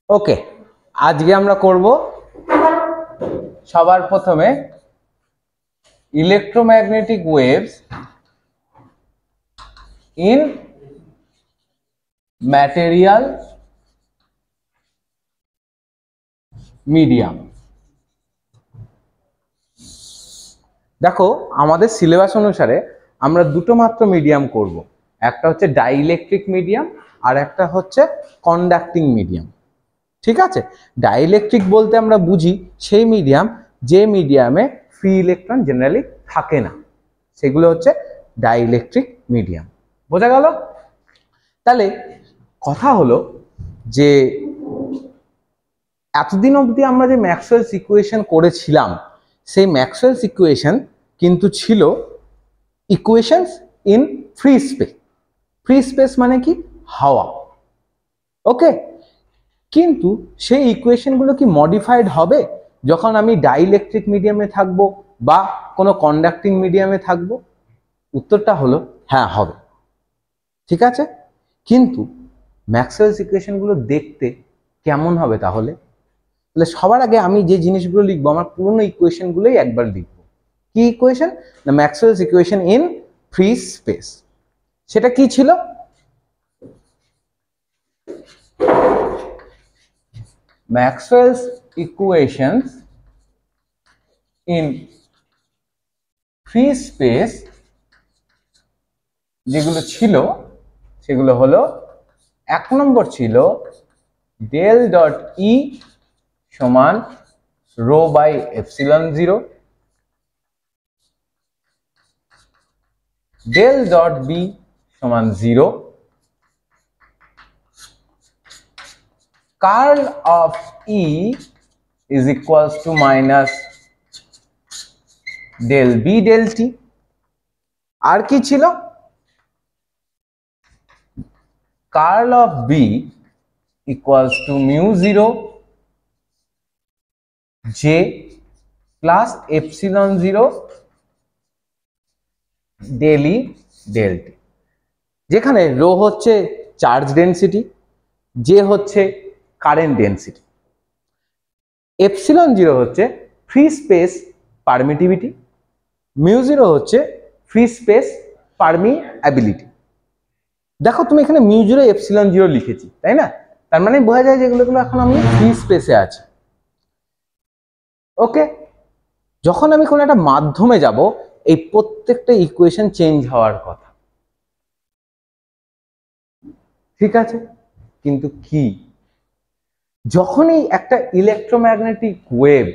ওকে, আজকে আমরা করব সবার প্রথমে electromagnetic waves in material medium. দেখো, আমাদের সিলেবাস অনুসারে আমরা দুটো মাত্র মিডিয়াম করব, একটা হচ্ছে ডাইইলেকট্রিক মিডিয়াম আর একটা হচ্ছে কন্ডাক্টিং মিডিয়াম। ঠিক আছে, ডাইইলেকট্রিক বলতে আমরা বুঝি সেই মিডিয়াম যে মিডিয়ামে ফ্রি ইলেকট্রন জেনারেলি থাকে না, সেগুলো হচ্ছে ডাইইলেকট্রিক মিডিয়াম। বোঝা গেল? তাহলে কথা হলো যে এতদিন অবধি আমরা যে ম্যাক্সওয়েলস ইকুয়েশন করেছিলাম, সেই ম্যাক্সওয়েলস ইকুয়েশন কিন্তু ছিল equations in free space. Free space মানে কি? হাওয়া। ওকে, কিন্তু সেই ইকুয়েশনগুলো কি মডিফাইড হবে যখন আমি ডাইইলেকট্রিক মিডিয়ামে থাকবো বা কোনো কন্ডাক্টিং মিডিয়ামে থাকবো? উত্তরটা হলো হ্যাঁ, হবে। ঠিক আছে, কিন্তু ম্যাক্সওয়েলস ইকুয়েশনগুলো দেখতে কেমন হবে তাহলে? সবার আগে আমি যে জিনিসগুলো লিখবো, আমার পুরোনো ইকুয়েশনগুলোই একবার লিখবো। কি ইকুয়েশন? না, Maxwell's equation in free space. সেটা কি ছিল? Maxwell's equations in free space যেগুলো ছিল সেগুলো হলো, এক নম্বর ছিল ডেল ডট ই সমান rho by epsilon zero, del dot B সমান zero, curl of E is equals to minus del B del t. আর কি ছিল? Curl of B equals to mu zero J plus epsilon zero del E del t, যেখানে rho হচ্ছে charge density, J হচ্ছে current density, epsilon zero হচ্ছে free space permittivity, mu zero হচ্ছে free space permeability. দেখো, তুমি এখানে mu zero epsilon zero লিখেছি, তাই না? তার মানে বোঝা যায় যে এগুলো এখন আমি ফ্রি স্পেসে আছি। ওকে, যখন আমি কোনো একটা মাধ্যমে যাব, এই প্রত্যেকটা ইকুয়েশন চেঞ্জ হওয়ার কথা। ঠিক আছে, কিন্তু কি? যখনই একটা ইলেকট্রোম্যাগনেটিক ওয়েভ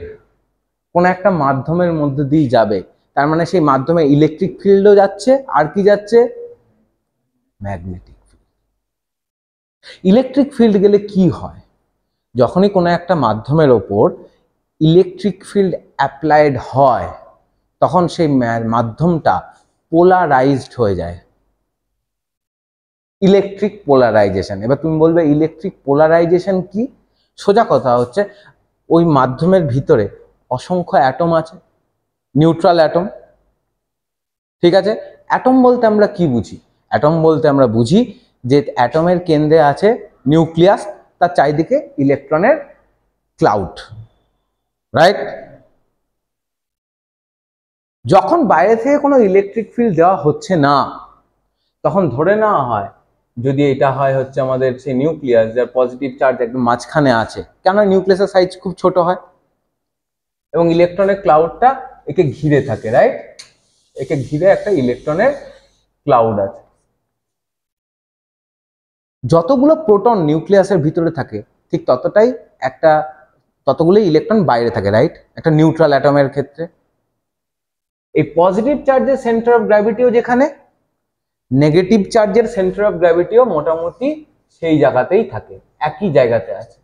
কোন একটা মাধ্যমের মধ্যে দিয়ে যাবে, তার মানে সেই মাধ্যমে ইলেকট্রিক ফিল্ডও যাচ্ছে, আর কি যাচ্ছে? Magnetic field. ইলেকট্রিক ফিল্ড গেলে কি হয়? যখনই কোনো একটা মাধ্যমের ওপর ইলেকট্রিক ফিল্ড অ্যাপ্লাইড হয়, তখন সেই মাধ্যমটা পোলারাইজড হয়ে যায়। Electric polarisation. এবার তুমি বলবে ইলেকট্রিক পোলারাইজেশন কি? সোজা কথা হচ্ছে, ওই মাধ্যমের ভিতরে অসংখ্য অ্যাটম আছে, নিউট্রাল অ্যাটম। ঠিক আছে, অ্যাটম বলতে আমরা কি বুঝি? অ্যাটম বলতে আমরা বুঝি যে অ্যাটমের কেন্দ্রে আছে নিউক্লিয়াস, তার চারিদিকে ইলেকট্রনের ক্লাউড, রাইট? যখন বাইরে থেকে কোনো ইলেকট্রিক ফিল্ড দেওয়া হচ্ছে না, তখন ধরে নেওয়া হয়, যদি এটা হয় হচ্ছে আমাদের সেই নিউক্লিয়াস, যার পজিটিভ চার্জ একদম মাঝখানে আছে, কেন? নিউক্লিয়াসের সাইজ খুব ছোট হয় এবং ইলেকট্রনের ক্লাউডটা একে ঘিরে থাকে, রাইট? একে ঘিরে একটা ইলেকট্রনের ক্লাউড আছে। যতগুলো প্রোটন নিউক্লিয়াসের ভিতরে থাকে, ঠিক ততগুলোই ইলেকট্রন বাইরে থাকে, রাইট? একটা নিউট্রাল অ্যাটমের ক্ষেত্রে এই পজিটিভ চার্জের সেন্টার অফ গ্র্যাভিটিও যেখানে, নেগেটিভ চার্জের সেন্টার অফ গ্র্যাভিটিও মোটামুটি সেই জায়গাতেই থাকে, একই জায়গাতে আছে।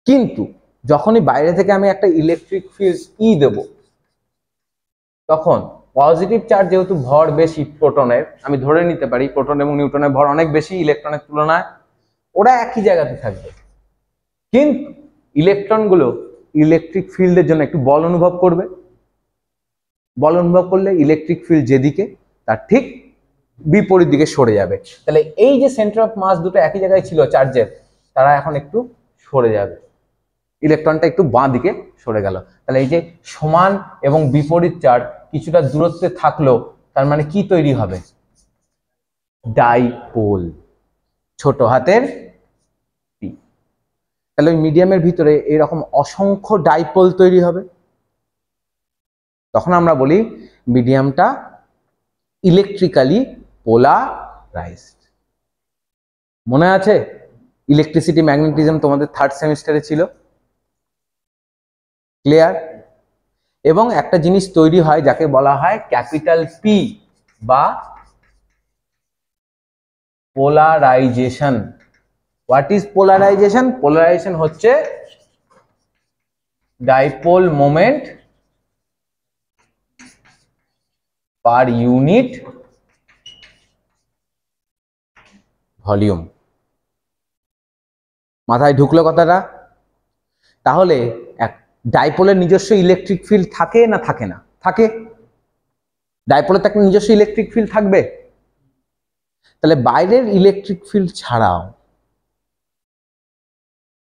কিন্তু যখনই বাইরে থেকে আমি একটা ইলেকট্রিক ফিল্ড ই দেব, তখন পজিটিভ চার্জ যেহেতু ভর বেশি প্রোটনের, আমি ধরে নিতে পারি প্রোটন এবং নিউট্রনের ভর অনেক বেশি ইলেকট্রনের তুলনায়, ওরা একই জায়গাতে থাকবে। কিন্তু ইলেকট্রনগুলো ইলেকট্রিক ফিল্ডের জন্য একটু বল অনুভব করবে। বল অনুভব করলে ইলেকট্রিক ফিল্ড যেদিকে, তার ঠিক বিপরীত দিকে সরে যাবে। তাহলে এই যে সেন্টার অফ মাস দুটো একই জায়গায় ছিল চার্জের, তারা এখন একটু সরে যাবে, ইলেকট্রনটা একটু বাঁ দিকে সরে গেল। তাহলে এই যে সমান এবং বিপরীত চার্জ কিছুটা দূরত্বে থাকলো, তার মানে কি তৈরি হবে? ডাইপোল, ছোট হাতের পি। তাহলে ওই মিডিয়ামের ভিতরে এরকম অসংখ্য ডাইপোল তৈরি হবে, তখন আমরা বলি মিডিয়ামটা ইলেকট্রিক্যালি পোলারাইজড। মনে আছে ইলেকট্রিসিটি ম্যাগনেটিজম তোমাদের থার্ড সেমিস্টারে ছিল, ক্লিয়ার? এবং একটা জিনিস তৈরি হয় যাকে বলা হয় ক্যাপিটাল পি বা polarization. What is polarization? Polarization হচ্ছে dipole moment per unit volume. মাথায় ঢুকলো কথাটা? তাহলে এক ডাইপোলের নিজস্ব ইলেকট্রিক ফিল্ড থাকে না থাকে না? থাকে। ডাইপোলের তো একটা নিজস্ব ইলেকট্রিক ফিল্ড থাকবে। তাহলে বাইরের ইলেকট্রিক ফিল্ড ছাড়াও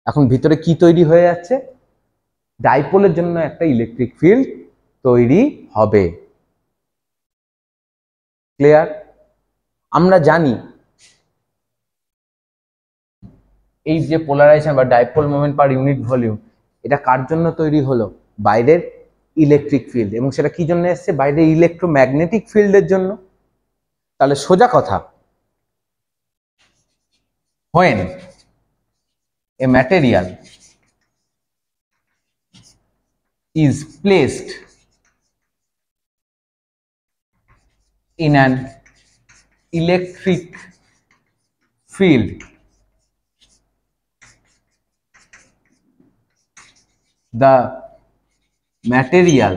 এখন ভিতরে কি তৈরি হয়ে যাচ্ছে? ডাইপোলের জন্য একটা ইলেকট্রিক ফিল্ড তৈরি হবে। ক্লিয়ার? আমরা জানি এই যে পোলারাইজেশন বা dipole moment per unit volume, এটা কার জন্য তৈরি হলো? বাইরের ইলেকট্রিক ফিল্ড। এবং সেটা কি জন্য এসছে? বাইরের ইলেকট্রোম্যাগনেটিক ফিল্ডের জন্য। তাহলে সোজা কথা, when a material is placed in an electric field, the material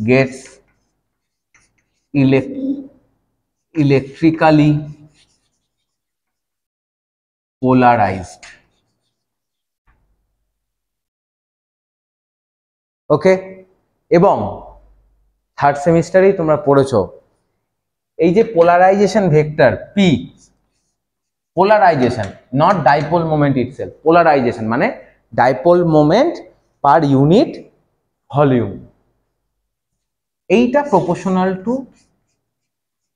gets electrically polarized. ওকে? এবং থার্ড সেমিস্টারেই তোমরা পড়েছো এই যে polarization vector P, polarization not dipole moment itself, polarization মানে dipole moment per unit volume, এইটা প্রপোর্শনাল টু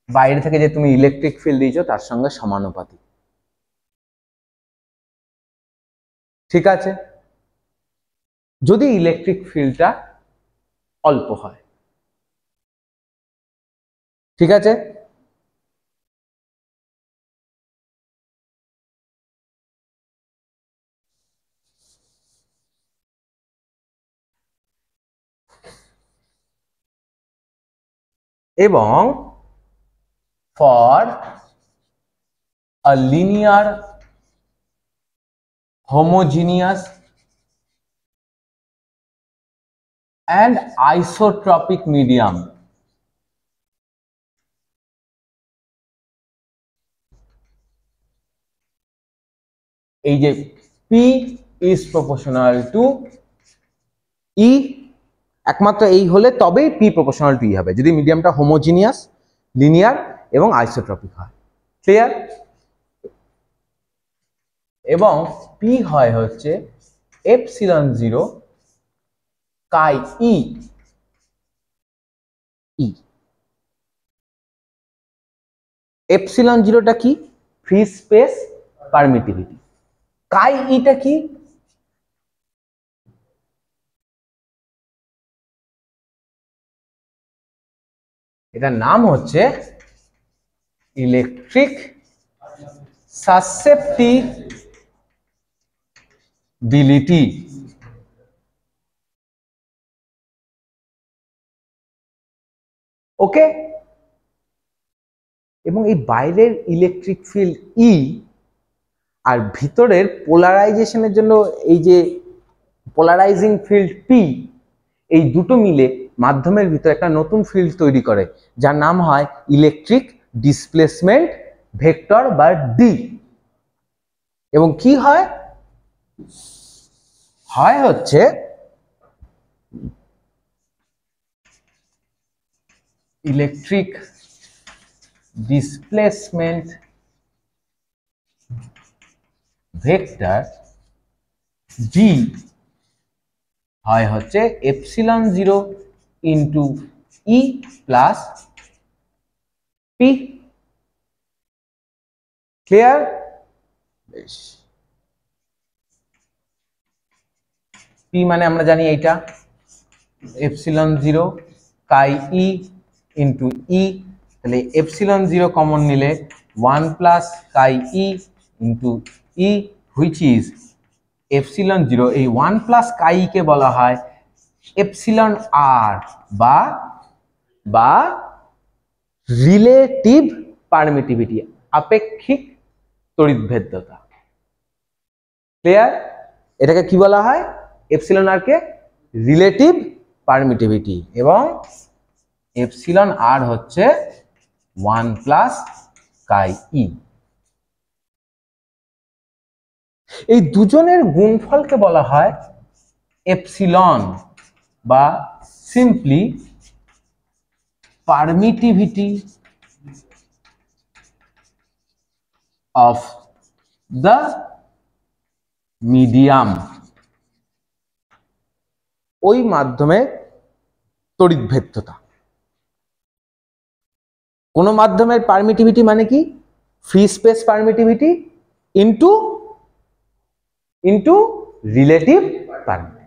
বাইরে থেকে যে তুমি ইলেকট্রিক ফিল্ড দিয়েছো তার সঙ্গে সমানুপাতিক। ঠিক আছে? যদি ইলেকট্রিক ফিল্ডটা অল্প হয়। ঠিক আছে? এবং for a linear homogeneous and isotropic medium, এই যে P is proportional to E, একমাত্র এই হলে তবেই P proportional to E হবে, যদি মিডিয়ামটা হোমোজিনিয়াস, লিনিয়ার এবং আইসোট্রপিক হয়। ক্লিয়ার? এবং P হয় হচ্ছে এপসিলন 0 কাই ই। এপসিলন 0টা কি? Free space permittivity. কাই ইটা কি? এটার নাম হচ্ছে ইলেকট্রিক সাসেপ্টিবিলিটি। ওকে? এবং এই বাইরের ইলেকট্রিক ফিল্ড ই আর ভিতরের পোলারাইজেশনের জন্য এই যে পোলারাইজিং ফিল্ড পি, এই দুটো মিলে মাধ্যমের ভিতরে একটা নতুন ফিল্ড তৈরি করে যার নাম হয় ইলেকট্রিক ডিসপ্লেসমেন্ট ভেক্টর বা ডি। এবং কি হয়? হয় হচ্ছে ইলেকট্রিক ডিসপ্লেসমেন্ট ভেক্টর জি হয় হচ্ছে epsilon 0 into E plus P. Clear? বেশ, পি মানে আমরা জানি এইটা এপসিলন 0 কাই ই ইন্টু ই, তাহলে এপসিলন 0 কমন নিলে 1 plus chi e into e, which is epsilon 0। এই 1 প্লাস কাই কে বলা হয় এপসিলন আর বা রিলেটিভ পারমিটিভিটি, আপেক্ষিক তড়িৎভেদ্যতা। ক্লিয়ার? এটাকে কি বলা হয়? এপসিলন আর কে রিলেটিভ পারমিটিভিটি, এবং এপসিলন আর হচ্ছে 1 প্লাস কাই ই। এই দুজনের গুণফলকে বলা হয় এপসিলন বা simply permittivity of the medium, ওই মাধ্যমে তড়িৎভেদ্যতা। কোন মাধ্যমের পারমিটিভিটি মানে কি? Free space permittivity into relative permittivity.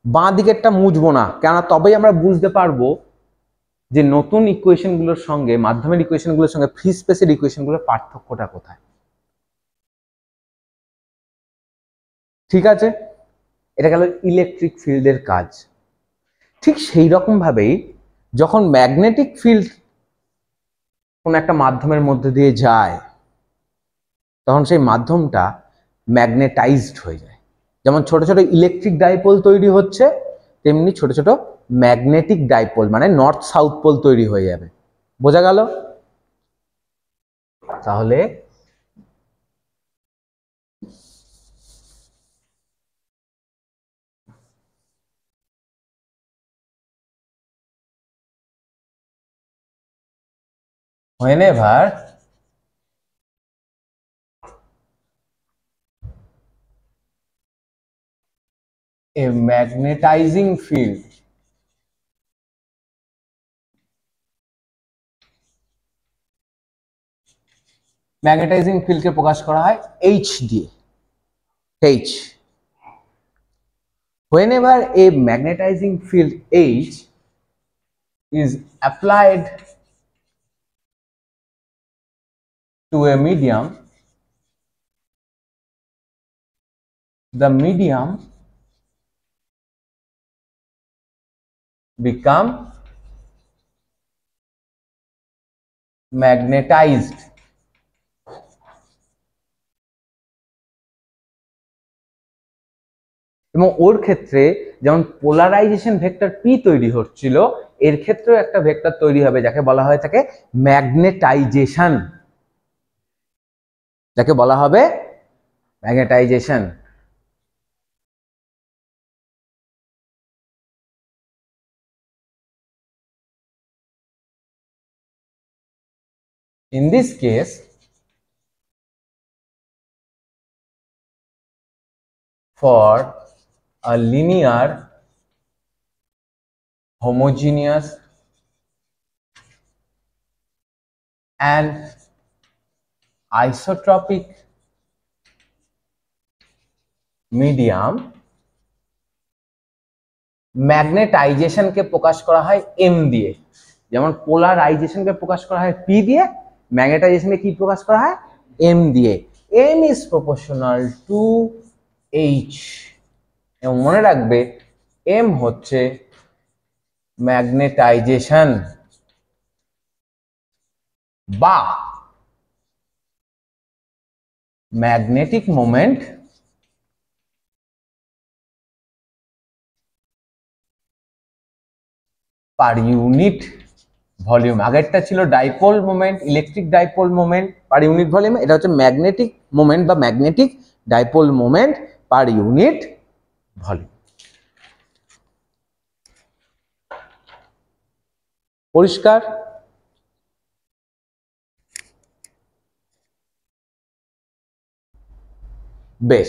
বাঁ দিকেরটা মুছবো না, কেননা তবেই আমরা বুঝতে পারবো যে নতুন ইকুয়েশনগুলোর সঙ্গে, মাধ্যমের ইকুয়েশনগুলোর সঙ্গে ফ্রি স্পেসের ইকুয়েশনগুলোর পার্থক্যটা কোথায়। ঠিক আছে? এটা গেল ইলেকট্রিক ফিল্ডের কাজ। ঠিক সেই রকম ভাবেই যখন ম্যাগনেটিক ফিল্ড কোন একটা মাধ্যমের মধ্যে দিয়ে যায়, তখন সেই মাধ্যমটা ম্যাগনেটাইজড হয়ে যায়। যেমন ছোট ছোট ইলেকট্রিক ডাইপোল তৈরি হচ্ছে, তেমনি ছোট ছোট ম্যাগনেটিক ডাইপোল মানে নর্থ সাউথ পোল তৈরি হয়ে যাবে। বোঝা গেল? তাহলে whenever a magnetizing field magnetizing ফিল্ডকে প্রকাশ করা হয় H দিয়ে। H, whenever a magnetizing field H is applied to a medium, the medium become magnetized। এবং ওর ক্ষেত্রে যেমন পোলারাইজেশন ভেক্টর পি তৈরি হচ্ছিল, এর ক্ষেত্রেও একটা ভেক্টর তৈরি হবে যাকে বলা হয়ে থাকে ম্যাগনেটাইজেশন, যাকে বলা হবে magnetization. In this case, for a linear homogeneous and isotropic medium, ম্যাগনেটাইজেশনকে প্রকাশ করা হয় এম দিয়ে। যেমন পোলারাইজেশনকে প্রকাশ করা হয় পি দিয়ে, ম্যাগনেটাইজেশনকে কি প্রকাশ করা হয়? এম দিয়ে। M is proportional to H. এবং মনে রাখবে এম হচ্ছে ম্যাগনেটাইজেশন বা magnetic moment per unit volume. আগেরটা ছিল dipole moment, electric dipole moment per unit volume, এটা হচ্ছে ম্যাগনেটিক মোমেন্ট বা magnetic dipole moment per unit volume. পরিষ্কার? বেশ,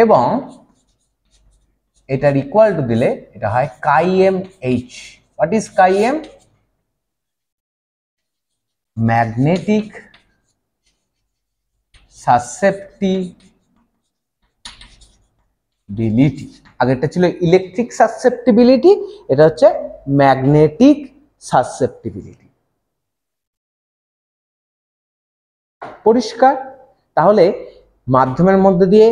এবং এটার ইকুয়াল টু দিলে এটা হয় chi M H. What is chi M? Magnetic susceptibility. আগেরটা ছিল ইলেকট্রিক সাসেপ্টিবিলিটি, এটা হচ্ছে ম্যাগনেটিক সাসেপ্টিবিলিটি। পরিষ্কার? তাহলে মাধ্যমের মধ্যে দিয়ে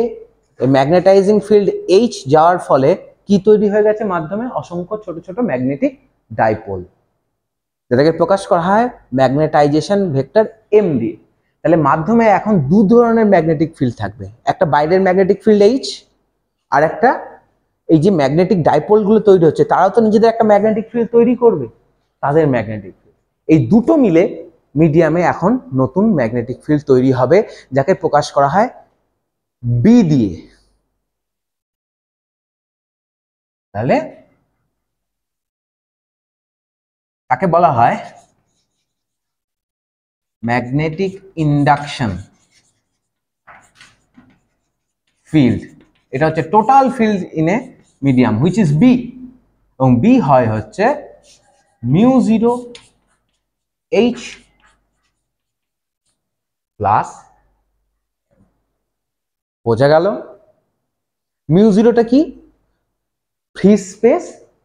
ম্যাগনেটাইজিং ফিল্ড এইচ যাওয়ার ফলে কি তৈরি হয়ে গেছে? মাধ্যমে অসংখ্য ছোট ছোট ম্যাগনেটিক ডাইপোল, যেটাকে প্রকাশ করা হয় ম্যাগনেটাইজেশন ভেক্টর এম দিয়ে। তাহলে মাধ্যমে এখন দু ধরনের ম্যাগনেটিক ফিল্ড থাকবে, একটা বাইরের ম্যাগনেটিক ফিল্ড এইচ, আর একটা এই যে ম্যাগনেটিক ডাইপোলগুলো তৈরি হচ্ছে তারাও তো নিজেদের একটা ম্যাগনেটিক ফিল্ড তৈরি করবে, তাদের ম্যাগনেটিক ফিল্ড। এই দুটো মিলে মিডিয়ামে এখন নতুন ম্যাগনেটিক ফিল্ড তৈরি হবে, যাকে প্রকাশ করা হয় বি দিয়ে। তাহলে তাকে বলা হয় ম্যাগনেটিক ইন্ডাকশন ফিল্ড। এটা হচ্ছে total field in a medium which is B, এবং বি হয় হচ্ছে মিউ জিরো এইচ প্লাস। বোঝা গেল? মিউ জিরোটা কি? Free space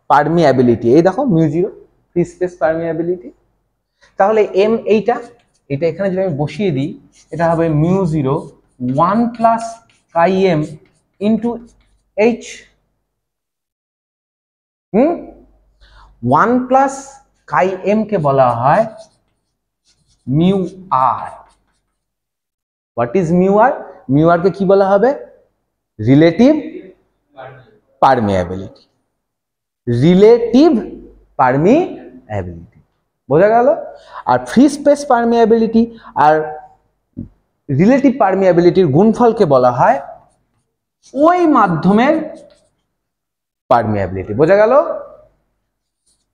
permeability. এই দেখো mu zero, free space permeability. তাহলে এম এইটা, এটা এখানে যদি আমি বসিয়ে দিই, এটা হবে mu zero one plus chi M into H. One plus chi M কে বলা হয় mu R. What is mu R? Mu R কে কি বলা হবে? Relative permeability. রিলেটিভ পারমিয়াবিলিটি, বোঝা গেল? আর ফ্রি স্পেস পারমিয়াবিলিটি আর রিলেটিভ পারমিয়াবিলিটির গুণফলকে বলা হয় ওই মাধ্যমের পারমিয়াবিলিটি। বোঝা গেল?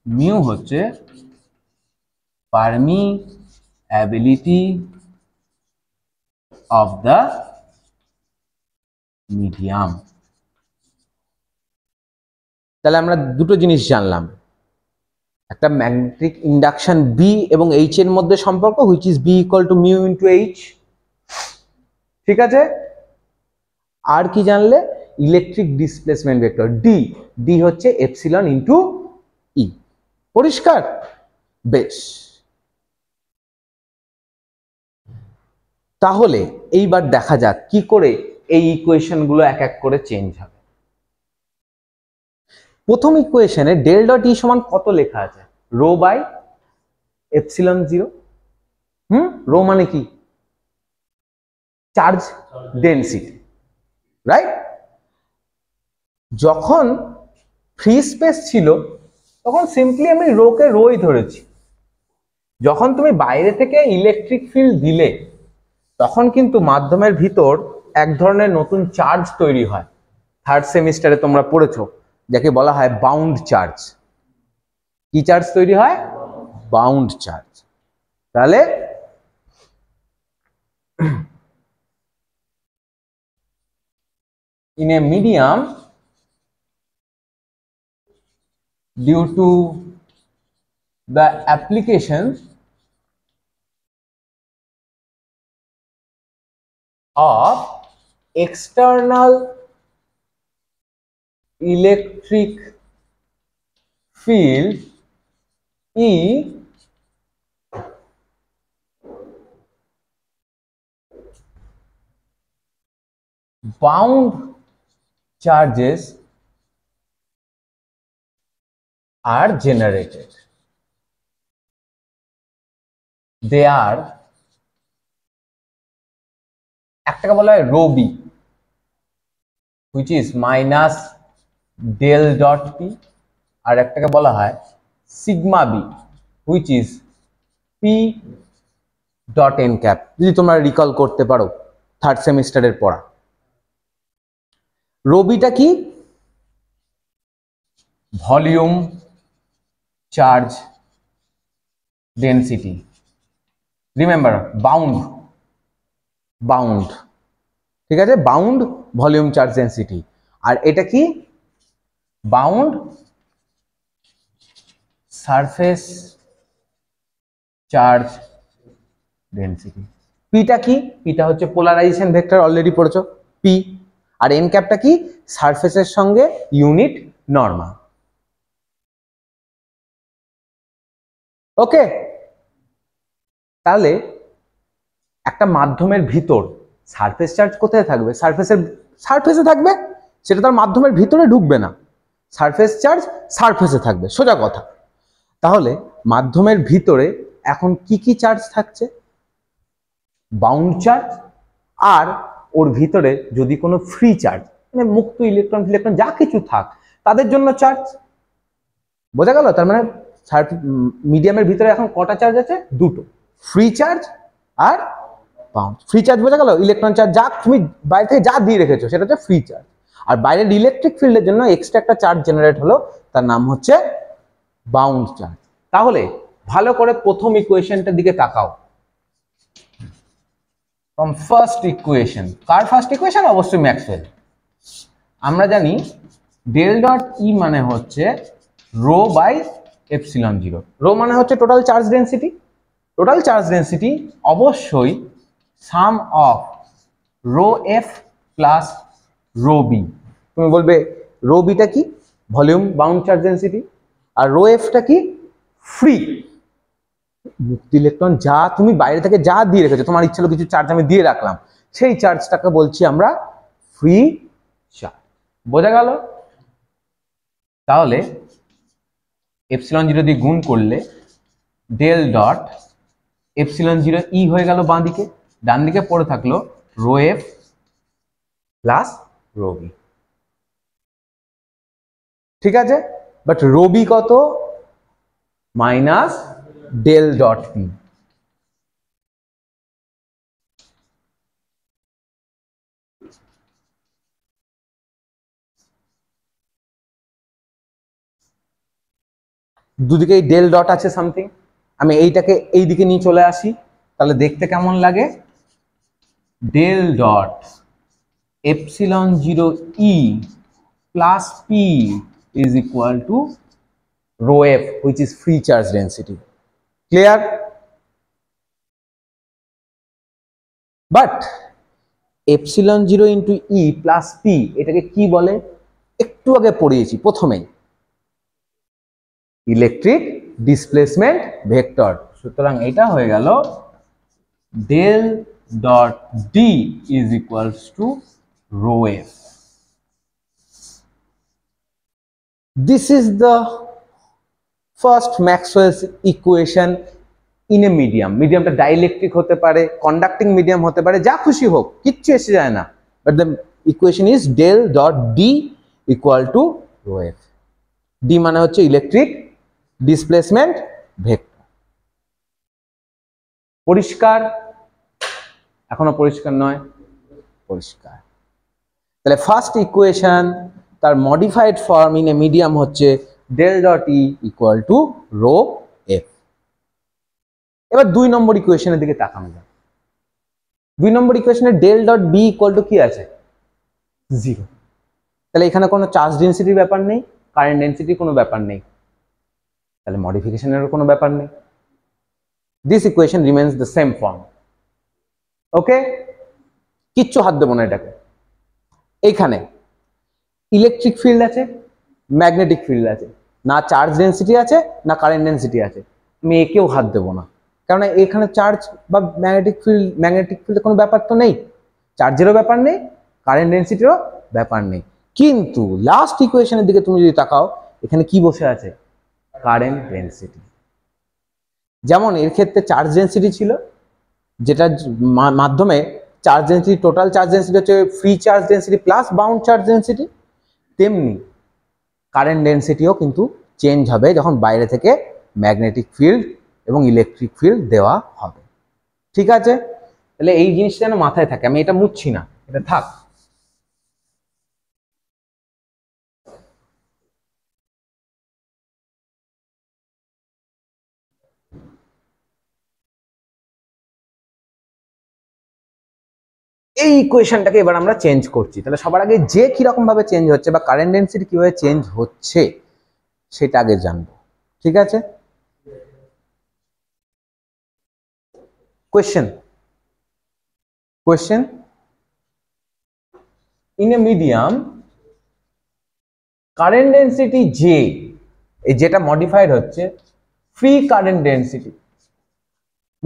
মিউ হচ্ছে পারমিয়াবিলিটি অফ দ্য মিডিয়াম। তাহলে আমরা দুটো জিনিস জানলাম, একটা ম্যাগনেটিক ইন্ডাকশন বি এবং এইচ এর মধ্যে সম্পর্ক, which is B equal to mu into H. ঠিক আছে? আর কি জানলে? Electric displacement vector D, D হচ্ছে এপসিলন ইন্টু ই। পরিষ্কার? বেশ, তাহলে এইবার দেখা যাক কি করে এই ইকুয়েশন গুলো এক এক করে চেঞ্জ হবে। প্রথম ইকুয়েশনে ডেল ডট ই সমান কত লেখা আছে? Rho by epsilon zero. Rho মানে কি? Charge density, right? যখন ফ্রি স্পেস ছিল তখন সিম্পলি আমি রো কে রোই ধরেছি। যখন তুমি বাইরে থেকে ইলেকট্রিক ফিল্ড দিলে তখন কিন্তু মাধ্যমের ভিতর এক ধরনের নতুন চার্জ তৈরি হয়। থার্ড সেমিস্টারে তোমরা পড়েছো, যাকে বলা হয় বাউন্ড চার্জ। কি চার্জ তৈরি হয়? Bound charge. তাহলে in a medium, due to the application of external electric field E, bound charges are generated. They are, একটাকে বলা হয় rho B, which is minus del dot p, আর একটাকে বলা হয় sigma B, which is p dot n cap, যদি তোমরা recall করতে পারো থার্ড সেমিস্টারের পড়া। রো বিটা কি? Volume charge density, remember bound, bound, ঠিক আছে, বাউন্ড ভলিউম চার্জ ডেনসিটি। আর এটা কি? Bound surface charge density. পিটা কি? পিটা হচ্ছে পোলারাইজেশন ভেক্টর, অলরেডি পড়েছো পি। আর এন ক্যাপটা কি? সারফেসের সঙ্গে ইউনিট নরমাল। ওকে, তাহলে একটা মাধ্যমের ভিতর সারফেস চার্জ কোথায় থাকবে? সারফেসে থাকবে, সেটা তার মাধ্যমের ভিতরে ঢুকবে না। সারফেস চার্জ সারফেসে থাকবে, সোজা কথা। তাহলে মাধ্যমের ভিতরে এখন কি কি চার্জ থাকছে? বাউন্ড চার্জ, আর ওর ভিতরে যদি কোনো ফ্রি চার্জ মানে মুক্ত ইলেকট্রন ফিলেকট্রন যা কিছু থাক তাদের জন্য চার্জ। বোঝা গেল? তার মানে মিডিয়ামের ভিতরে এখন কটা চার্জ আছে? দুটো, free charge are bound. Free charge বোঝা গেল, ইলেকট্রন চার্জ যা তুমি বাইরে থেকে যা দিয়ে রেখেছো সেটা হচ্ছে ফ্রি চার্জ। আর বাইরের ইলেকট্রিক ফিল্ডের জন্য এক্সট্রা একটা চার্জ জেনারেট হলো, তার নাম হচ্ছে বাউন্ড চার্জ। তাহলে ভালো করে প্রথম ইকুয়েশনটার দিকে তাকাও। ফ্রম ফার্স্ট ইকুয়েশন, কার ফার্স্ট ইকুয়েশন? অবশ্যই ম্যাক্সওয়েল। আমরা জানি ডেল ডট ই মানে হচ্ছে rho by epsilon zero. Rho মানে হচ্ছে total charge density. Total charge density অবশ্যই sum of rho F plus rho B. তুমি বলবে রো বিটা কি? Volume bound charge density. আর রো এফটা কি? ফ্রি মুক্ত ইলেকট্রন যা তুমি বাইরে থেকে যা দিয়ে রেখেছো, তোমার ইচ্ছা হলো কিছু চার্জ আমি দিয়ে রাখলাম, সেই চার্জটাকে বলছি আমরা ফ্রি চার্জ। বোঝা গেল? তাহলে এপসিলন জিরো দিয়ে গুণ করলে del dot epsilon zero E হয়ে গেল বাঁ দিকে, ডান দিকে পড়ে থাকলো rho F plus rho B. ঠিক আছে, বাট রো বি কত? Minus del dot P. দুদিকেই ডেল ডট আছে সামথিং, আমি এইটাকে এই দিকে নিয়ে চলে আসি, তাহলে দেখতে কেমন লাগে? Del dot epsilon zero E plus P is equal to rho f, which is free charge density. Clear? But epsilon 0 into e plus p এটাকে কি বলে? একটু আগে পড়িয়েছি প্রথমেই, ইলেকট্রিক ডিসপ্লেসমেন্ট ভেক্টর। সুতরাং এটা হয়ে গেল del dot D is equals to rho F. This is the first Maxwell's equation in a medium. মিডিয়ামটা ডাইইলেকট্রিক হতে পারে, কন্ডাক্টিং মিডিয়াম হতে পারে, যা খুশি হোক, কিচ্ছু এসে যায় না। But the equation is del dot D equal to rho F. D মানে হচ্ছে ইলেকট্রিক ডিসপ্লেসমেন্ট ভেক্টর। পরিষ্কার? এখনো পরিষ্কার নয়? পরিষ্কার। তাহলে ফার্স্ট ইকুয়েশন তার modified form in a medium হচ্ছে del dot E equal to rho F. এবার 2 নম্বর ইকুয়েশনের দিকে তাকানো যাক। 2 নম্বর ইকুয়েশনে del dot B equal to কি আছে? 0। তাহলে এখানে কোনো চার্জ ডেনসিটির ব্যাপার নেই, কারেন্ট ডেনসিটির কোনো ব্যাপার নেই, তাহলে মডিফিকেশনেরও কোনো ব্যাপার নেই। This equation remains the same form. Okay, কিচ্ছু হাত দেবো না এটাকে। এইখানে ইলেকট্রিক ফিল্ড আছে, ম্যাগনেটিক ফিল্ড আছে, না চার্জ ডেনসিটি আছে না কারেন্ট ডেনসিটি আছে, আমি একেও হাত দেবো না, কারণ এখানে চার্জ বা ম্যাগনেটিক ফিল্ডের কোনো ব্যাপার তো নেই, চার্জেরও ব্যাপার নেই, কারেন্ট ডেনসিটিরও ব্যাপার নেই। কিন্তু লাস্ট ইকুয়েশনের দিকে তুমি যদি তাকাও, এখানে কি বসে আছে? Current density. যেমন এর ক্ষেত্রে চার্জ ডেনসিটি ছিল, যেটার মাধ্যমে charge density, total charge density হচ্ছে free charge density plus bound charge density, তেমনি কারেন্ট ডেনসিটিও কিন্তু চেঞ্জ হবে যখন বাইরে থেকে ম্যাগনেটিক ফিল্ড এবং ইলেকট্রিক ফিল্ড দেওয়া হবে। ঠিক আছে, তাহলে এই জিনিসটা যেন মাথায় থাকে, আমি এটা মুছছি না, এটা থাক। এই ইকুয়েশনটাকে এবার আমরা চেঞ্জ করছি। তাহলে সবার আগে যে কিরকম ভাবে চেঞ্জ হচ্ছে বা কারেন্ট ডেন্সিটি কিভাবে চেঞ্জ হচ্ছে সেটা আগে জানবো, ঠিক আছে? question in a medium current density যে, এই যেটা মডিফাইড হচ্ছে ফ্রি কারেন্ট ডেন্সিটি,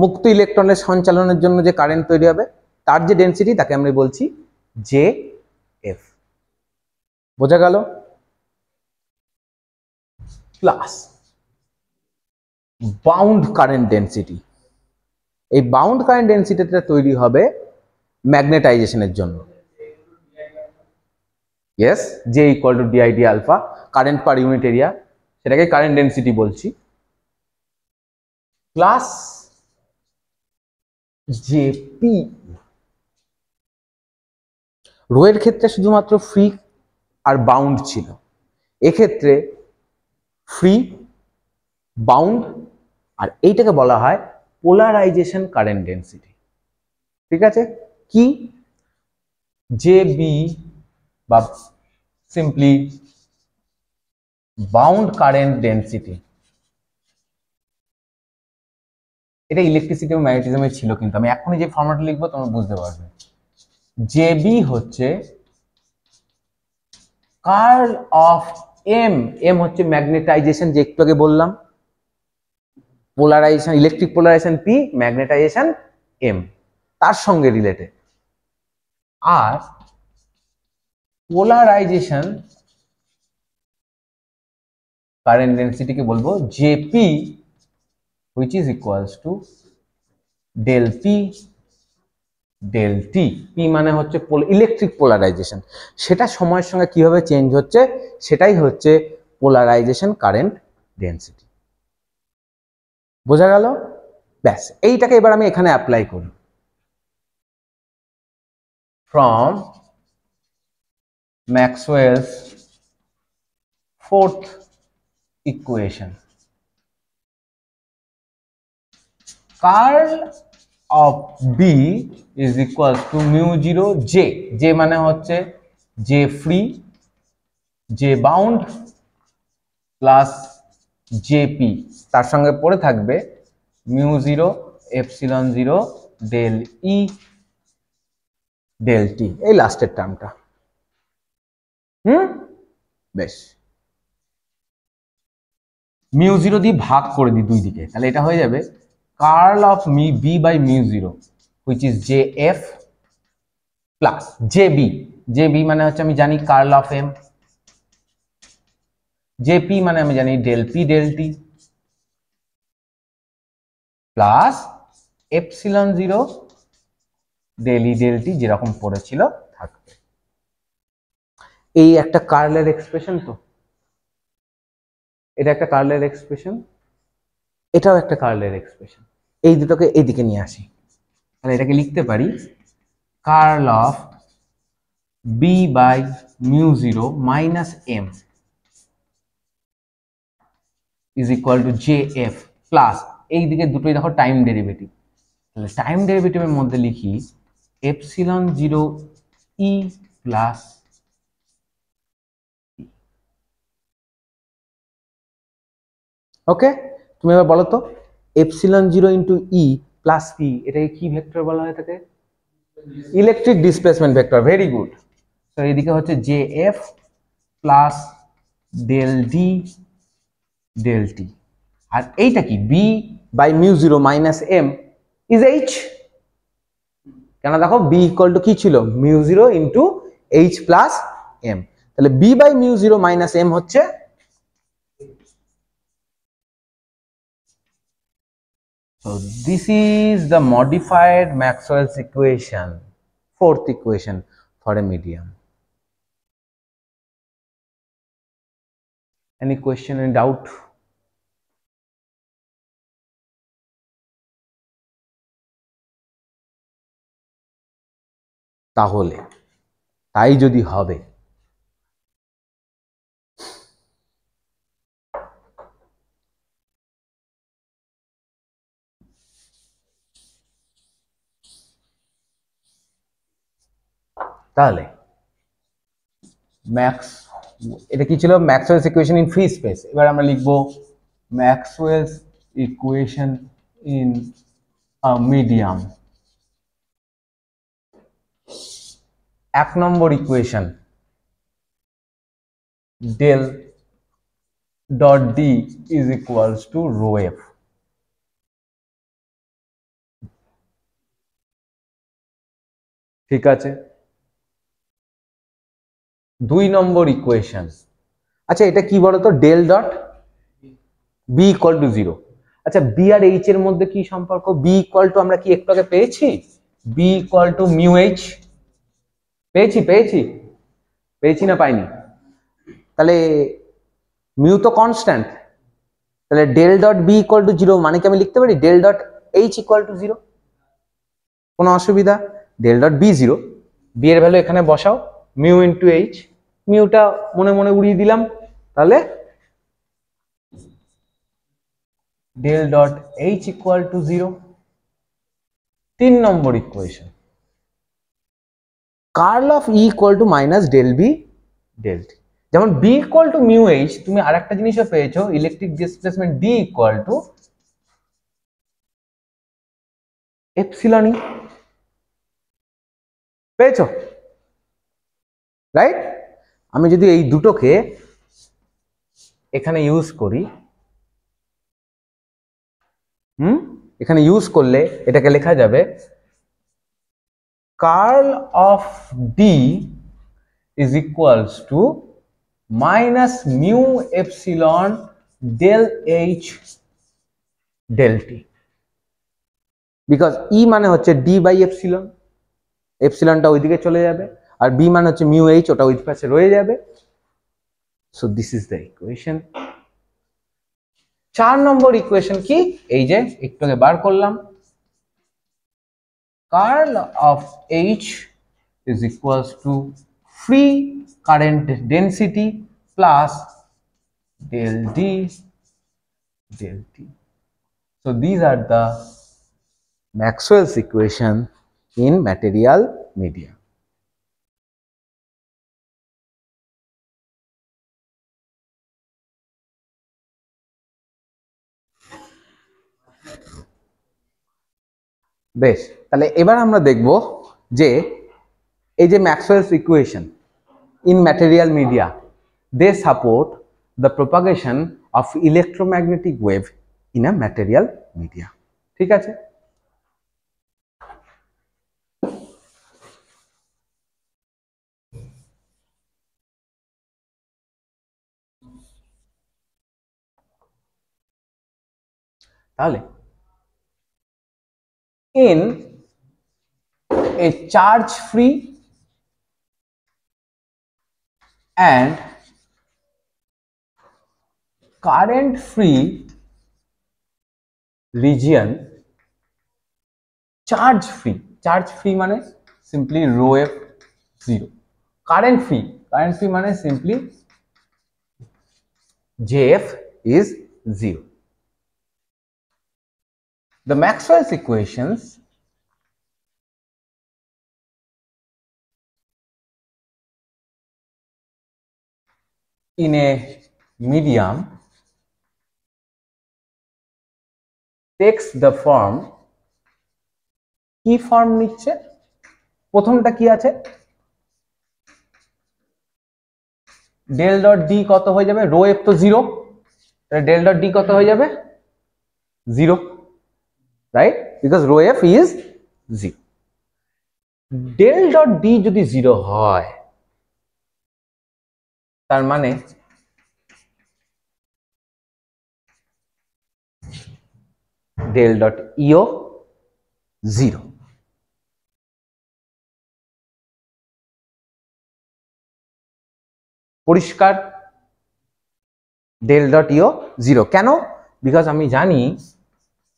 মুক্ত ইলেকট্রনের সঞ্চালনের জন্য যে কারেন্ট তৈরি হবে তার যে ডেন্সিটি তাকে আমরা বলছি জে এফ। বোঝা গেল? প্লাস বাউন্ড কারেন্ট ডেন্সিটি, এই বাউন্ড কারেন্ট ডেন্সিটিটা তৈরি হবে ম্যাগনেটাইজেশনের জন্য। Yes, J equal to D I D alpha, current per unit area, সেটাকে কারেন্ট ডেন্সিটি বলছি। প্লাস জেপি, রো এর ক্ষেত্রে শুধুমাত্র ফ্রি আর বাউন্ড ছিল, এক্ষেত্রে ফ্রি, বাউন্ড, আর এইটাকে বলা হয় পোলারাইজেশন কারেন্ট ডেন্সিটি। ঠিক আছে? কি জে বি বা সিম্পলি বাউন্ড কারেন্ট ডেন্সিটি, এটা ইলেকট্রিসিটি এবং ম্যাগনেটিজমে ছিল, কিন্তু আমি এখনই যে ফর্মুলাটা লিখবো তোমরা বুঝতে পারবে। জেবি হচ্ছে কার্ল অফ এম, এম হচ্ছে ম্যাগনেটাইজেশন, যে একটু আগে বললাম, polarization electric polarization P, magnetization M, তার সঙ্গে রিলেটেড। আর পোলারাইজেশন কারেন্ট ডেন্সিটিকে বলবো J P, which is equals to del P del T। P মানে হচ্ছে ইলেকট্রিক পোলারাইজেশন, সেটা সময়ের সঙ্গে কিভাবে চেঞ্জ হচ্ছে সেটাই হচ্ছে পোলারাইজেশন কারেন্ট ডেন্সিটি। বোঝা গেল? ব্যাস, এইটাকে এবার আমি এখানে অ্যাপ্লাই করি। From Maxwell's fourth equation, curl of B is equal to mu 0 J, J মানে হচ্ছে J free, J bound plus JP, তার সঙ্গে পড়ে থাকবে mu 0 epsilon 0 del E del T, এই লাস্টের টার্মটা। বেশ, মিউ 0 দিয়ে ভাগ করে দিই দুই দিকে, তাহলে এটা হয়ে যাবে curl of B by mu 0 which is J F plus J B, J B মানে হচ্ছে আমি জানি curl of M, J P মানে আমি জানি del P del t, plus epsilon 0 del E del t যেরকম পড়েছিল থাকবে। এই একটা কার্লের এক্সপ্রেশন, তো এটা একটা কার্লের এক্সপ্রেশন, এটাও একটা কার্লের এক্সপ্রেশন, এই দুটোকে এইদিকে নিয়ে আসি, তাহলে এটাকে লিখতে পারি curl of B by mu 0 minus M is equal to J F plus, এই দিকে দুটোই দেখো টাইম ডেরিভেটিভ, তাহলে টাইম ডেরিভেটিভের মধ্যে লিখি এপসিলন 0 ই প্লাস, ওকে? তুমি এবার বলো তো epsilon 0 into E plus P, এটাকে কি ভেক্টর বলা হয় থাকে? Electric displacement vector. Very good. তো এদিকে হচ্ছে J F plus del D del t, আর এইটা কি B by mu 0 minus M is H, কেন দেখো বি ইকুয়াল টু কি ছিল mu 0 into H plus M, তাহলে B by mu 0 minus M হচ্ছে, so this is the modified Maxwell's equation, fourth equation for a medium. Any question, any doubt? তাহলে তাই যদি হবে, তাহলে ম্যাক্স, এটা কি ছিল? Maxwell's equation in free space. এবার আমরা লিখবো Maxwell's equation in a medium. এক নম্বর equation, del dot d is equals to rho f। ঠিক আছে। দুই নম্বর ইকুয়েশন, আচ্ছা এটা কি বলতো? Del dot B equal to zero. আচ্ছা বি আর এইচ এর মধ্যে কি সম্পর্ক? বি ইকুয়াল টু আমরা কি একটু আগে পেয়েছি, B equal to mu H. পেয়েছি পেয়েছি পেয়েছি না পাইনি? তাহলে মিউ তো কনস্ট্যান্ট, তাহলে del dot B equal to zero মানে কি আমি লিখতে পারি del dot H equal to zero? কোনো অসুবিধা? Del dot B zero, B এর ভ্যালু এখানে বসাও, মিউ ইন্টু এইচ, মিউটা মনে মনে উড়িয়ে দিলাম, তাহলে del dot H equal to zero. তিন নম্বর ইকুয়েশন, curl of E equal to minus del B del t. যেমন B equal to mu H, তুমি আরেকটা জিনিসও পেয়েছো, electric displacement D equal to epsilon E, পেয়েছো? রাইট? আমি যদি এই দুটোকে এখানে ইউজ করি, এখানে ইউজ করলে এটাকে লেখা যাবে curl of D is equals to minus mu epsilon del h del t, because E মানে হচ্ছে d by epsilon, এপসিলনটা ওইদিকে চলে যাবে, আর b মানে হচ্ছে mu h, ওটা ওই পাশে রয়ে যাবে। So this is the equation. চার নম্বর ইকুয়েশন কি? এই যে একটু আগে বার করলাম, curl of h is equals to free current density plus del d del t. So these are the Maxwell's equation in material media. বেশ, তাহলে এবার আমরা দেখব যে এই যে Maxwell's equation in material media, they support the propagation of electromagnetic wave in a material media. ঠিক আছে? তাহলে in a charge free and current free region, charge free মানে simply rho f 0, current free মানে simply jf is 0. The Maxwell's equations in a medium takes the form, কি form নিচ্ছে? প্রথমটা কি আছে? ডেল ডট ডি কত হয়ে যাবে? রো এফ তো 0, ডেল ডট ডি কত হয়ে যাবে? 0, right? Because rho F is 0। Del dot D যদি 0 হয় তার মানে ডেল ডট ইও 0। পরিষ্কার? ডেল ডট ইও 0 কেন? বিকজ আমি জানি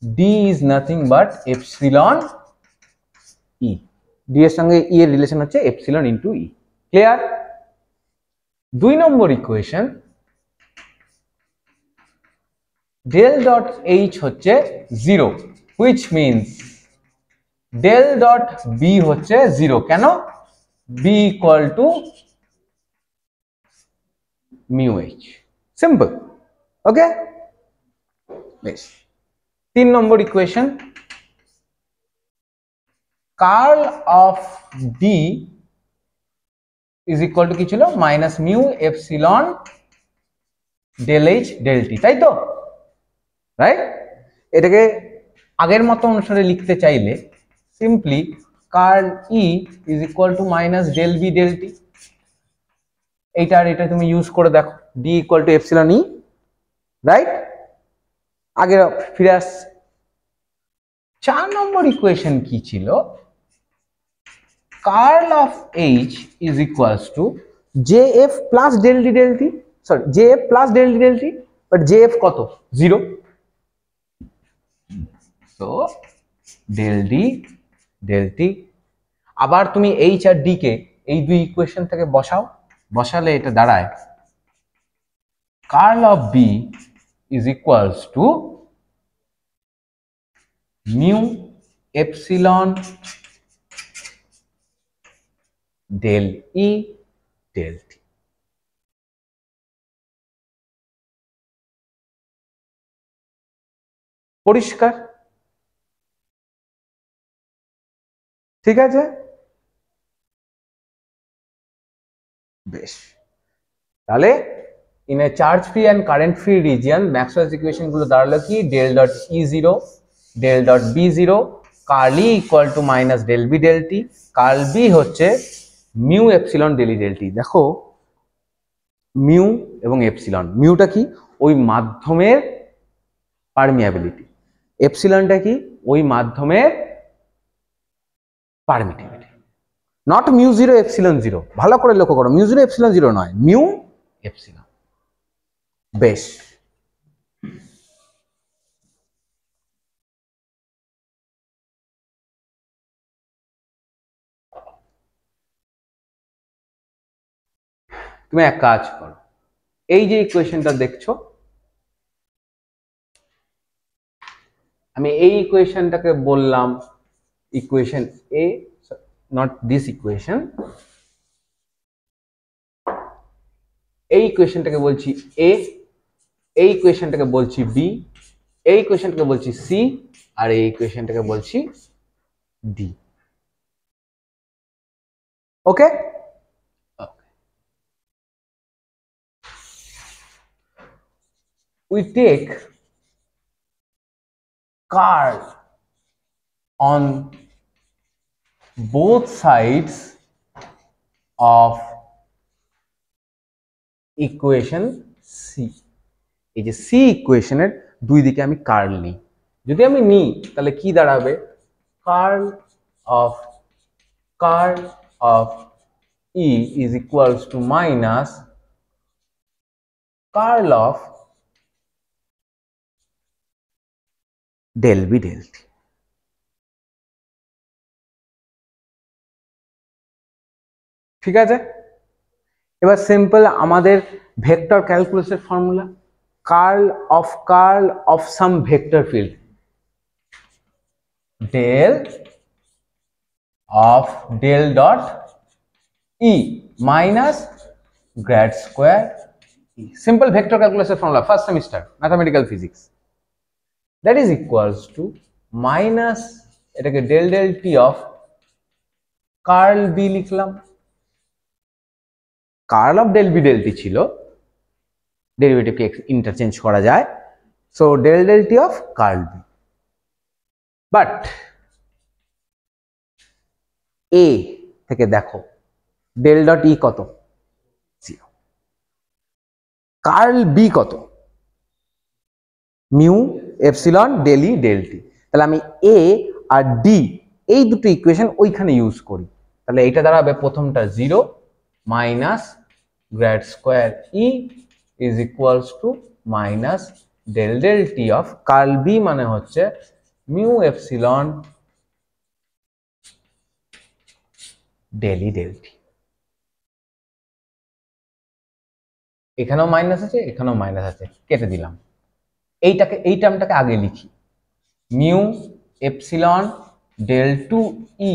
D is nothing but epsilon E, D এর সঙ্গে ই এর রিলেশন হচ্ছে এপসিলন ইন্টু ই। ক্লিয়ার? দুই নম্বর ইকুয়েশন, ডেল ডট এইচ হচ্ছে 0, which means del dot B হচ্ছে 0। কেন? B equal to mu H, simple. Okay, বেশ। 3 নম্বর ইকুয়েশন, curl of B is equal to কি ছিল, minus mu epsilon del H del t, তাই তো? রাইট? এটাকে আগের মতো অনুসারে লিখতে চাইলে simply curl E is equal to minus del B del t, এইটা আর এটা তুমি ইউজ করে দেখো, D equal to epsilon E, right? আগে ফিরে আস। 4 নম্বর ইকুয়েশন কি ছিল, curl of H is equals to J F plus del D del t, sorry J F plus del D del t, but J F কত, 0, so del D del t. আবার তুমি H R D কে এই দুই equation থেকে বসাও, বসালে এটা দাঁড়ায় curl of B is equals to mu epsilon del E del t. পরিষ্কার? ঠিক আছে, বেশ। তাহলে in a charge free and current free region Maxwell's equation গুলো দাঁড়ালো কি, del dot E zero, del dot B zero, curl E equal to minus del B del t, curl B হচ্ছে mu epsilon del E del t. দেখো mu এবং epsilon, মিউটা কি, ওই মাধ্যমের permeability, এপসিলনটা কি, ওই মাধ্যমের permittivity, not mu zero epsilon zero. ভালো করে লক্ষ্য করো, মিউ জিরো এপসিলন জিরো নয়, মিউ এপসিলন। বেশ, তুমি এক কাজ করো, এই যে ইকুয়েশনটা দেখছো, আমি এই ইকুয়েশনটাকে বললাম equation A, not this equation, এই ইকুয়েশনটাকে বলছি এ, এই ইকুয়েশনটাকে বলছি বি, এই ইকুয়েশনটাকে বলছি সি, আর এই ইকুয়েশনটাকে বলছি D. Okay, we take curl on both sides of equation C। এই যে সি ইকুয়েশনের দুই দিকে আমি কার্ল নিই, যদি আমি নিই তাহলে কি দাঁড়াবে, curl of E is equals to minus curl of del B del t. ঠিক আছে, এবার সিম্পল আমাদের ভেক্টর ক্যালকুলাসের formula, curl of some vector field, del of del dot E minus grad square E, simple vector ক্যালকুলাসের formula, first semester mathematical physics, that is equals to minus, এটাকে del del t of curl B লিখলাম, curl of del B del t ছিল, ডেরিভেটিভকে interchange করা যায়, so del del t of curl B. But এ থেকে দেখো del dot E কত, 0, কার্ল বি কত, mu epsilon del E del t. তাহলে আমি এ আর ডি এই দুটো ইকুয়েশন ওইখানে ইউজ করি, তাহলে এইটা দাঁড়াবে প্রথমটা 0 minus grad square E is equals to minus del del t of curl B, মানে হচ্ছে mu epsilon del E del t. এখানেও মাইনাস আছে, এখানেও মাইনাস আছে, কেটে দিলাম। এইটাকে, এই টার্মটাকে আগে লিখি, mu epsilon del two E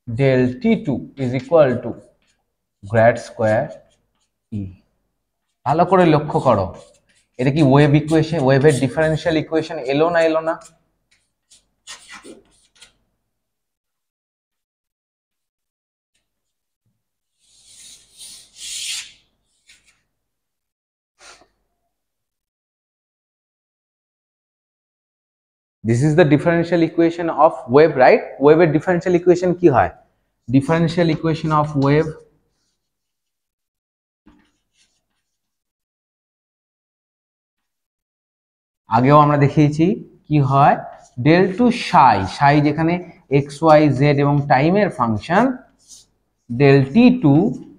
del T2 is equal to grad square E। ভালো করে লক্ষ্য করো, এটা কি ওয়েভ ইকুয়েশন, ওয়েভের ডিফারেনশিয়াল ইকুয়েশন এলো না এলো না? This is the differential equation of wave, right? Wave এর differential equation কি হয়? Differential equation of wave আগেও আমরা দেখিয়েছি কি হয়, del টু সাই, সাই যেখানে এক্স ওয়াই জেড এবং টাইমের function, del t2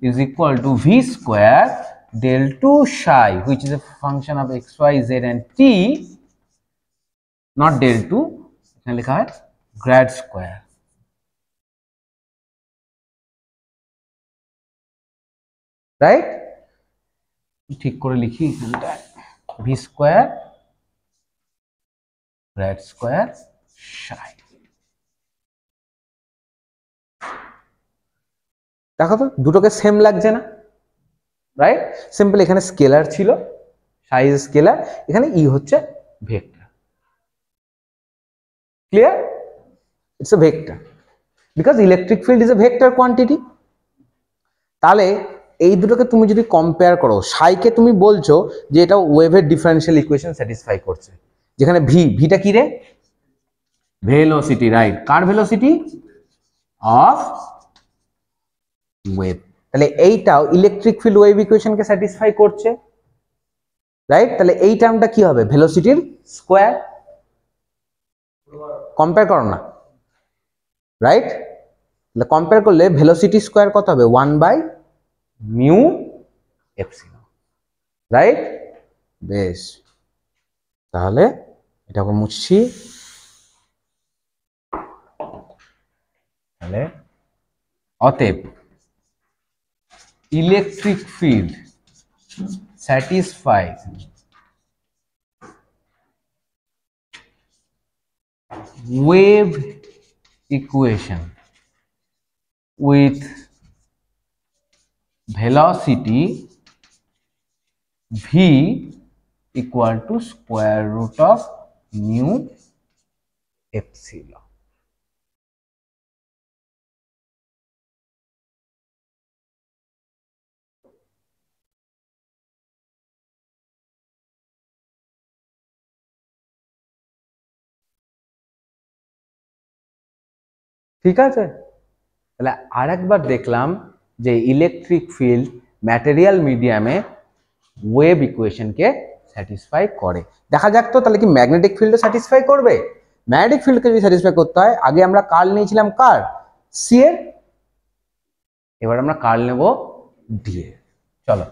is equal to v square del 2 psi which is a function of x y z and t, not del 2, এখানে লেখা হয় grad square। রাইট, ঠিক করে লিখি এখানটা v square grad square psi। দেখো তো দুটোকে সেম লাগছে না? রাইট, সিম্পল, এখানে স্কেলার ছিল, সাইজ স্কেলার, এখানে ই হচ্ছে vector. Clear? It's a vector because electric field is a vector quantity. তাহলে এই দুটোকে তুমি যদি কম্পেয়ার করো, সাইকে তুমি বলছো যে এটা ওয়েভের ডিফারেনশিয়াল ইকুয়েশন স্যাটিসফাই করছে, যেখানে ভি, ভিটা কি রে? Velocity, right. Car velocity? Of wave. তাহলে এইটাও ইলেকট্রিক ফিল্ড ওয়েভ ইকুয়েশনকে স্যাটিসফাই করছে, রাইট? তাহলে এই টার্মটা কি হবে? ভেলোসিটির স্কোয়ার। কম্পেয়ার করো না, রাইট? তাহলে কম্পেয়ার করলে ভেলোসিটি স্কোয়ার কত হবে? 1/μ এপসিলন, রাইট? বেশ, তাহলে এটাকে মুছছি। তাহলে অতএব electric field satisfies wave equation with velocity v equal to square root of mu epsilon। ঠিক আছে, তাহলে আরেকবার দেখলাম যে ইলেকট্রিক ফিল্ড ম্যাটেরিয়াল মিডিয়ামে ওয়েভ ইকুয়েশনকে স্যাটিসফাই করে। দেখা যাক তো তাহলে কি ম্যাগনেটিক ফিল্ডও স্যাটিসফাই করবে? ম্যাগনেটিক ফিল্ডকে যদি স্যাটিসফাই করতে হয়, আগে আমরা কার্ল নিয়েছিলাম কার? সি এর, এবার আমরা কার্ল নেব ডি এর। চলো,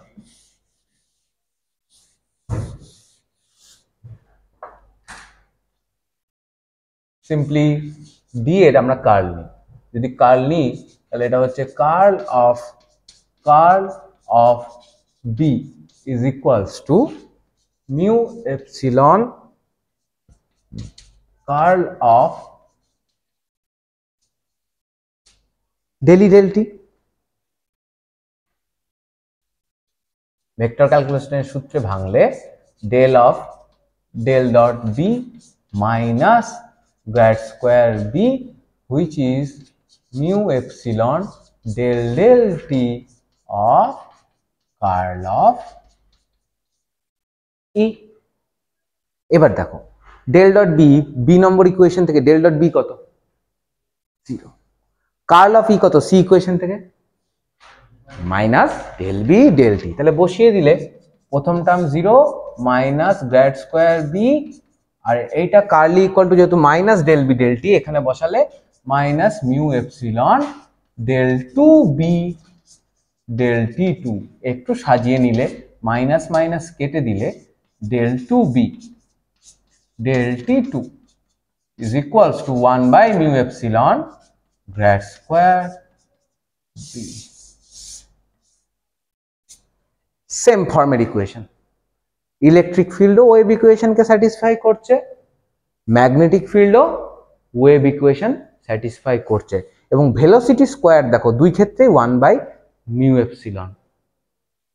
সিম্পলি ডি এর আমরা কার্ল নিই। যদি কার্ল নিই তাহলে এটা হচ্ছে curl of D is equals to mu epsilon curl of del E del t. Vector ক্যালকুলেশনের সূত্রে ভাঙলে del of del dot B minus grad square b which is mu epsilon del del t of curl of e। এবার দেখো del dot B, B নম্বর equation থেকে del dot B কত? 0। Curl of E কত? C equation থেকে minus del B del t. তাহলে বসিয়ে দিলে প্রথম term 0 minus grad square B, আর এইটা কার্লি ইকুয়াল টু যেহেতু minus del B del t, এখানে বসালে minus mu epsilon del two B del t two. একটু সাজিয়ে নিলে মাইনাস মাইনাস কেটে দিলে del two B del t two is equals to 1/μ epsilon grad square B. Same ফর্মের equation. Electric ফিল্ডও wave ইকুয়েশনকে স্যাটিসফাই করছে, ম্যাগনেটিক ফিল্ডও ওয়েভ ইকুয়েশন স্যাটিসফাই করছে। এবং ভেলোসিটি স্কোয়ার দেখো দুই ক্ষেত্রে 1/με,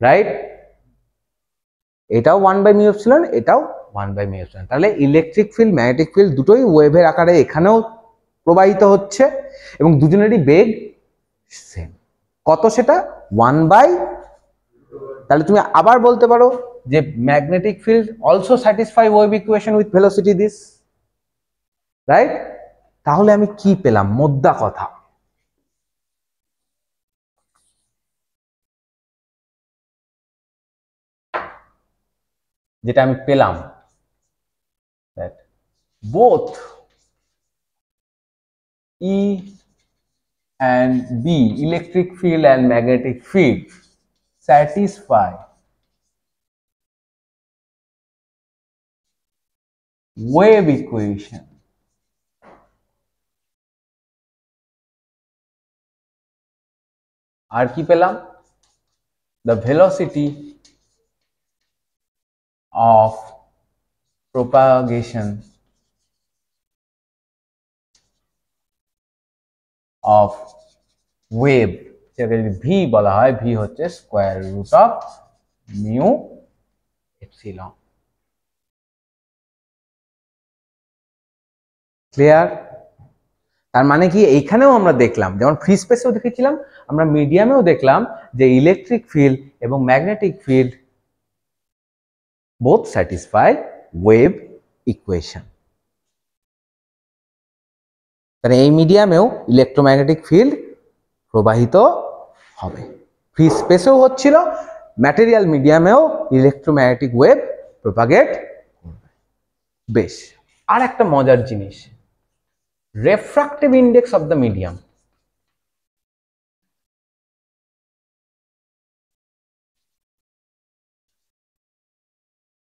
রাইট? এটাও 1/με, এটাও 1/με। তাহলে ইলেকট্রিক ফিল্ড, ম্যাগনেটিক ফিল্ড দুটোই ওয়েভের আকারে এখানেও প্রবাহিত হচ্ছে এবং দুজনেরই বেগ সেম। কত সেটা? 1/, তাহলে তুমি আবার বলতে পারো যে magnetic field also satisfy wave equation with velocity this, right? তাহলে আমি কি পেলাম? মোদ্দা কথা, যেটা আমি পেলাম, that both E and B, electric field and magnetic field, satisfy wave equation আর কি পেলাম? the velocity of propagation of wave, যেটাকে যদি ভি বলা হয়, ভি হচ্ছে square root of mu epsilon. Clear? তার মানে কি এইখানেও আমরা দেখলাম, যেমন ফ্রি স্পেসেও দেখেছিলাম, আমরা মিডিয়ামেও দেখলাম যে ইলেকট্রিক ফিল্ড এবং magnetic field both satisfy wave equation. তাহলে এই মিডিয়ামেও ইলেকট্রোম্যাগনেটিক ফিল্ড প্রবাহিত হবে, ফ্রি স্পেসেও হচ্ছিল, ম্যাটেরিয়াল মিডিয়ামেও ইলেকট্রোম্যাগনেটিক ওয়েভ প্রপাগেট করবে। বেশ, আর একটা মজার জিনিস, refractive index of the medium.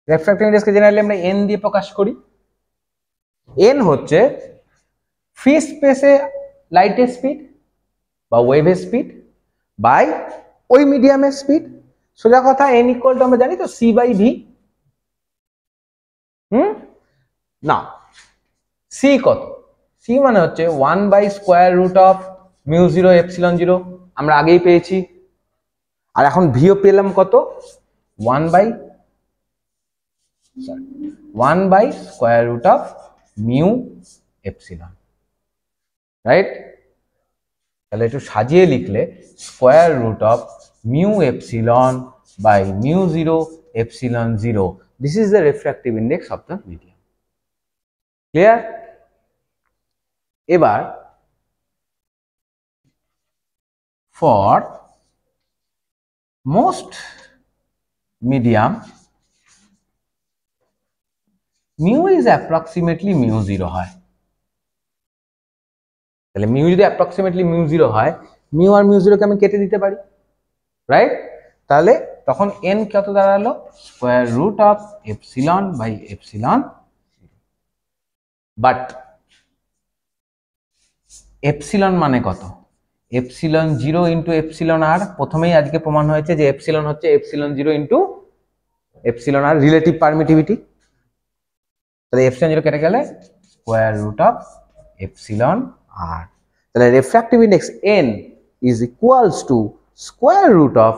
Refractive ইন্ডেক্সকে জেনারেলি আমরা এন দিয়ে প্রকাশ করি। এন হচ্ছে ফ্রি স্পেসে লাইটের স্পিড বা ওয়েভের স্পিড বাই ওই মিডিয়ামের স্পিড। সোজা কথা, এন ইকুয়াল টু আমরা জানি তো c/v। না, সি কত? সি মানে হচ্ছে 1/√μ0ε0, আমরা আগেই পেয়েছি। আর এখন ভিও পেলাম কত? 1/√με, রাইট? তাহলে একটু সাজিয়ে লিখলে √με/μ0ε0, this is the refractive index of the medium. Clear? এবার for most medium mu is approximately μ0 হয়। তাহলে মিউ যদি অ্যাপ্রক্সিমেটলি μ0 হয়, মিউ আর μ0 কে আমি কেটে দিতে পারি, রাইট? তাহলে তখন n কত দাঁড়ালো? √ε/ε। বাট এপসিলন মানে কত? Epsilon 0 into epsilon R. প্রথমেই আজকে প্রমাণ হয়েছে যে এপসিলন হচ্ছে epsilon 0 into epsilon R, relative permittivity. তাহলে এপসিলন 0 কেটে গেলে √ε/r। তাহলে refractive index n is equals to square root of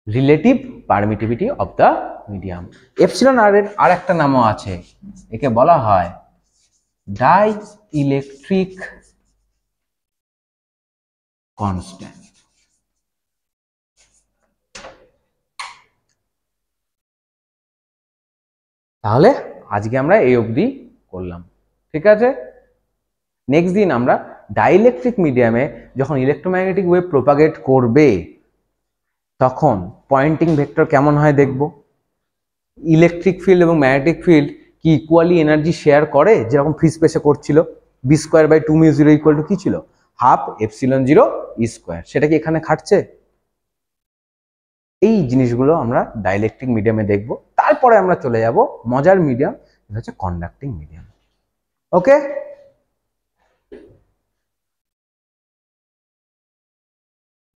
relative permittivity of the medium. Epsilon R এর আর একটা নামও আছে, একে বলা হয় ডাই ইলেকট্রিক কনস্ট্যান্ট। তাহলে আজকে আমরা এই অবধি করলাম, ঠিক আছে? নেক্সট দিন আমরা ডাইইলেকট্রিক মিডিয়ামে যখন ইলেকট্রোম্যাগনেটিক ওয়েভ প্রপাগেট করবে তখন পয়েন্টিং ভেক্টর কেমন হয় দেখব। ইলেকট্রিক ফিল্ড এবং ম্যাগনেটিক ফিল্ড কি ইকুয়ালি এনার্জি শেয়ার করে, যেরকম ফ্রি স্পেসে করছিল। b²/2μ0 কি ছিল? 1/2ε0e²। সেটা কি এখানে খাটছে? এই জিনিসগুলো আমরা ডাইইলেকট্রিক মিডিয়ামে দেখব। তারপরে আমরা চলে যাব মজার মিডিয়াম, এটা হচ্ছে কন্ডাক্টিং মিডিয়াম। ওকে।